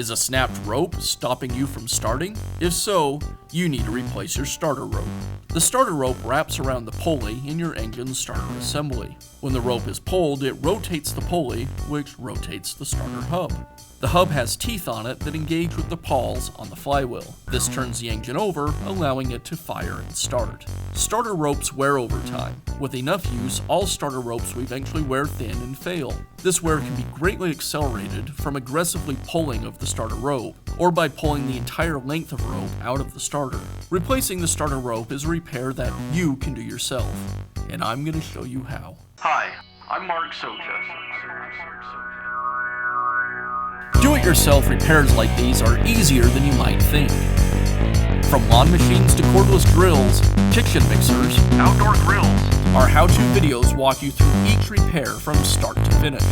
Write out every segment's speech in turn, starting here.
Is a snapped rope stopping you from starting? If so, you need to replace your starter rope. The starter rope wraps around the pulley in your engine's starter assembly. When the rope is pulled, it rotates the pulley, which rotates the starter hub. The hub has teeth on it that engage with the pawls on the flywheel. This turns the engine over, allowing it to fire and start. Starter ropes wear over time. With enough use, all starter ropes will eventually wear thin and fail. This wear can be greatly accelerated from aggressively pulling of the starter rope, or by pulling the entire length of rope out of the starter. Replacing the starter rope is a repair that you can do yourself, and I'm going to show you how. Hi, I'm Mark Soja. Do-it-yourself repairs like these are easier than you might think. From lawn machines to cordless drills, kitchen mixers, outdoor grills, our how-to videos walk you through each repair from start to finish.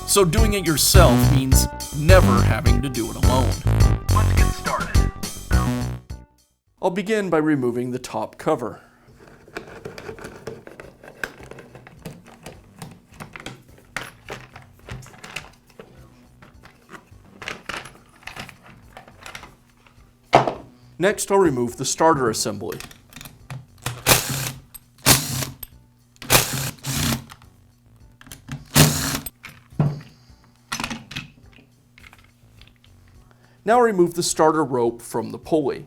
So doing it yourself means never having to do it alone. Let's get started. I'll begin by removing the top cover. Next, I'll remove the starter assembly. Now remove the starter rope from the pulley.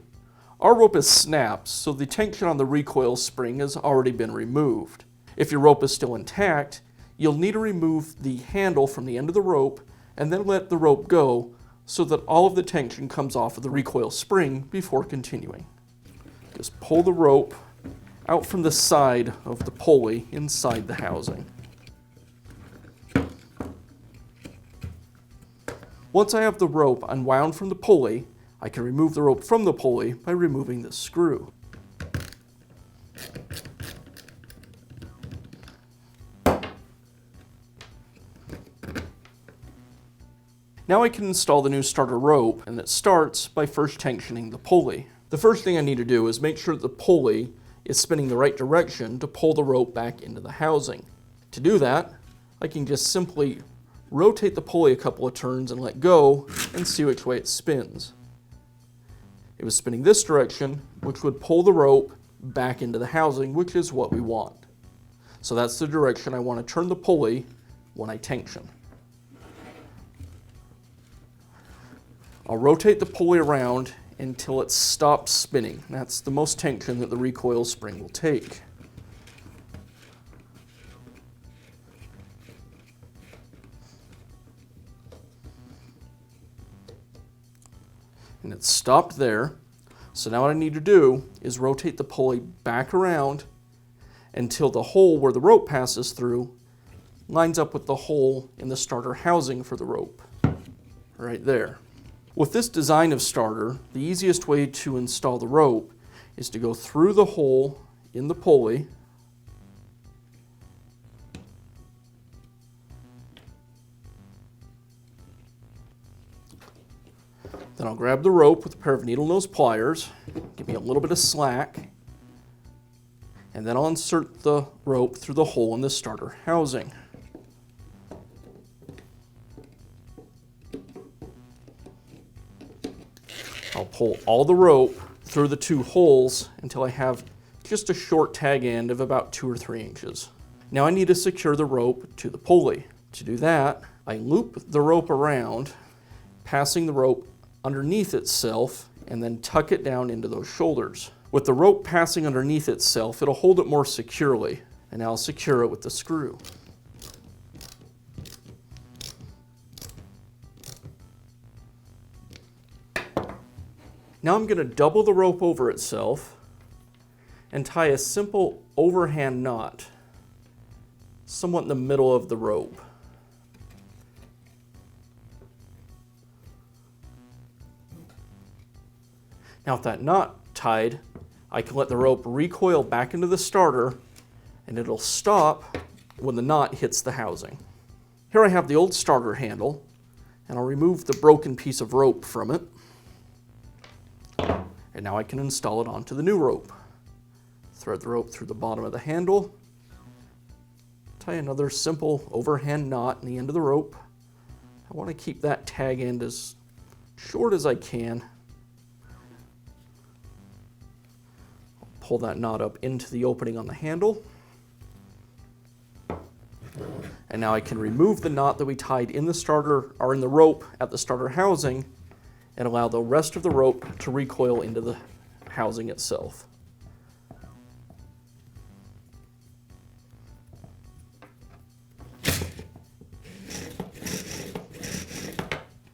Our rope is snapped, so the tension on the recoil spring has already been removed. If your rope is still intact, you'll need to remove the handle from the end of the rope and then let the rope go so that all of the tension comes off of the recoil spring before continuing. Just pull the rope out from the side of the pulley inside the housing. Once I have the rope unwound from the pulley, I can remove the rope from the pulley by removing this screw. Now I can install the new starter rope, and it starts by first tensioning the pulley. The first thing I need to do is make sure that the pulley is spinning the right direction to pull the rope back into the housing. To do that, I can just simply rotate the pulley a couple of turns and let go and see which way it spins. It was spinning this direction, which would pull the rope back into the housing, which is what we want. So that's the direction I want to turn the pulley when I tension. I'll rotate the pulley around until it stops spinning. That's the most tension that the recoil spring will take. And it's stopped there. So now what I need to do is rotate the pulley back around until the hole where the rope passes through lines up with the hole in the starter housing for the rope. Right there. With this design of starter, the easiest way to install the rope is to go through the hole in the pulley, then I'll grab the rope with a pair of needle nose pliers, give me a little bit of slack, and then I'll insert the rope through the hole in the starter housing. I'll pull all the rope through the two holes until I have just a short tag end of about 2 or 3 inches. Now I need to secure the rope to the pulley. To do that, I loop the rope around, passing the rope underneath itself, and then tuck it down into those shoulders. With the rope passing underneath itself, it'll hold it more securely, and now I'll secure it with the screw. Now I'm going to double the rope over itself and tie a simple overhand knot somewhat in the middle of the rope. Now with that knot tied, I can let the rope recoil back into the starter, and it'll stop when the knot hits the housing. Here I have the old starter handle, and I'll remove the broken piece of rope from it. And now I can install it onto the new rope. Thread the rope through the bottom of the handle, tie another simple overhand knot in the end of the rope. I want to keep that tag end as short as I can. Pull that knot up into the opening on the handle. And now I can remove the knot that we tied in the starter or in the rope at the starter housing and allow the rest of the rope to recoil into the housing itself.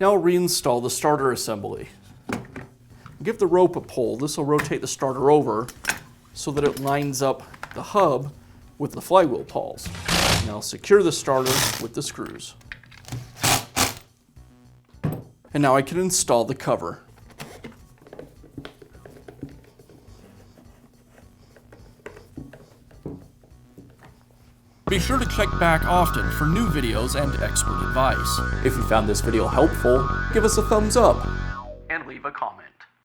Now reinstall the starter assembly. Give the rope a pull. This will rotate the starter over so that it lines up the hub with the flywheel pawls. Now secure the starter with the screws. And now I can install the cover. Be sure to check back often for new videos and expert advice. If you found this video helpful, give us a thumbs up and leave a comment.